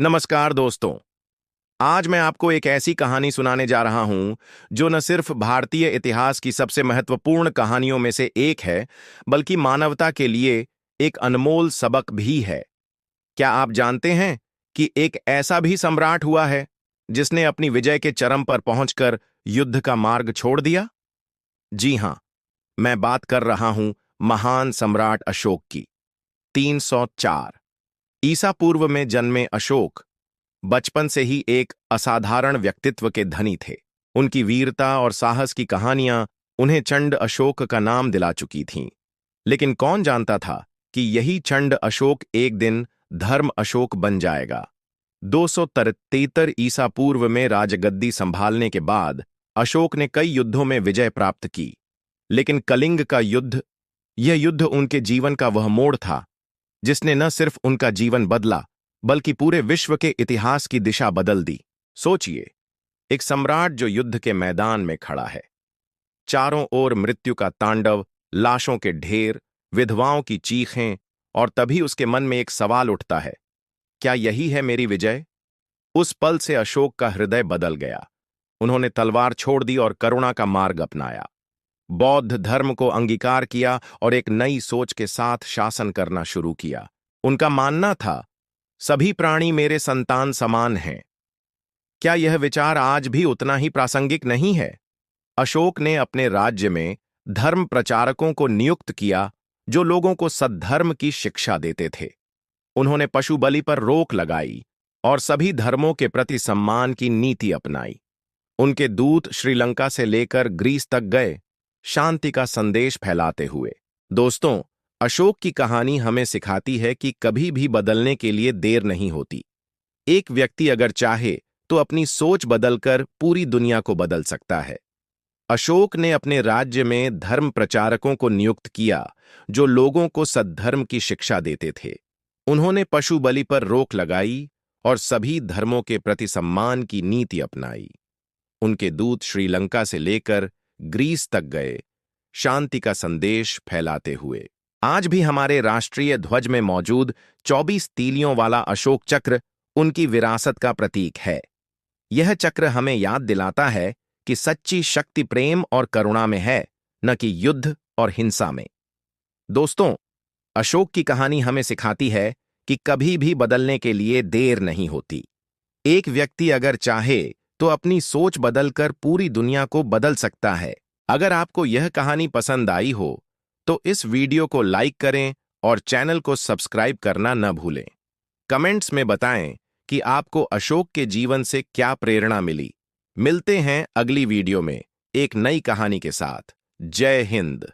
नमस्कार दोस्तों। आज मैं आपको एक ऐसी कहानी सुनाने जा रहा हूं जो न सिर्फ भारतीय इतिहास की सबसे महत्वपूर्ण कहानियों में से एक है, बल्कि मानवता के लिए एक अनमोल सबक भी है। क्या आप जानते हैं कि एक ऐसा भी सम्राट हुआ है जिसने अपनी विजय के चरम पर पहुंचकर युद्ध का मार्ग छोड़ दिया? जी हां, मैं बात कर रहा हूं महान सम्राट अशोक की। 304 ईसा पूर्व में जन्मे अशोक बचपन से ही एक असाधारण व्यक्तित्व के धनी थे। उनकी वीरता और साहस की कहानियां उन्हें चंड अशोक का नाम दिला चुकी थीं। लेकिन कौन जानता था कि यही चंड अशोक एक दिन धर्म अशोक बन जाएगा। 273 ईसा पूर्व में राजगद्दी संभालने के बाद अशोक ने कई युद्धों में विजय प्राप्त की। लेकिन कलिंग का युद्ध, यह युद्ध उनके जीवन का वह मोड़ था जिसने न सिर्फ उनका जीवन बदला बल्कि पूरे विश्व के इतिहास की दिशा बदल दी। सोचिए, एक सम्राट जो युद्ध के मैदान में खड़ा है, चारों ओर मृत्यु का तांडव, लाशों के ढेर, विधवाओं की चीखें, और तभी उसके मन में एक सवाल उठता है, क्या यही है मेरी विजय? उस पल से अशोक का हृदय बदल गया। उन्होंने तलवार छोड़ दी और करुणा का मार्ग अपनाया। बौद्ध धर्म को अंगीकार किया और एक नई सोच के साथ शासन करना शुरू किया। उनका मानना था, सभी प्राणी मेरे संतान समान हैं। क्या यह विचार आज भी उतना ही प्रासंगिक नहीं है? अशोक ने अपने राज्य में धर्म प्रचारकों को नियुक्त किया जो लोगों को सद्धर्म की शिक्षा देते थे। उन्होंने पशु बलि पर रोक लगाई और सभी धर्मों के प्रति सम्मान की नीति अपनाई। उनके दूत श्रीलंका से लेकर ग्रीस तक गए, शांति का संदेश फैलाते हुए। दोस्तों, अशोक की कहानी हमें सिखाती है कि कभी भी बदलने के लिए देर नहीं होती। एक व्यक्ति अगर चाहे तो अपनी सोच बदलकर पूरी दुनिया को बदल सकता है। अशोक ने अपने राज्य में धर्म प्रचारकों को नियुक्त किया जो लोगों को सद्धर्म की शिक्षा देते थे। उन्होंने पशु बलि पर रोक लगाई और सभी धर्मों के प्रति सम्मान की नीति अपनाई। उनके दूत श्रीलंका से लेकर ग्रीस तक गए, शांति का संदेश फैलाते हुए। आज भी हमारे राष्ट्रीय ध्वज में मौजूद 24 तीलियों वाला अशोक चक्र उनकी विरासत का प्रतीक है। यह चक्र हमें याद दिलाता है कि सच्ची शक्ति प्रेम और करुणा में है, न कि युद्ध और हिंसा में। दोस्तों, अशोक की कहानी हमें सिखाती है कि कभी भी बदलने के लिए देर नहीं होती। एक व्यक्ति अगर चाहे तो अपनी सोच बदलकर पूरी दुनिया को बदल सकता है। अगर आपको यह कहानी पसंद आई हो तो इस वीडियो को लाइक करें और चैनल को सब्सक्राइब करना न भूलें। कमेंट्स में बताएं कि आपको अशोक के जीवन से क्या प्रेरणा मिली। मिलते हैं अगली वीडियो में एक नई कहानी के साथ। जय हिंद।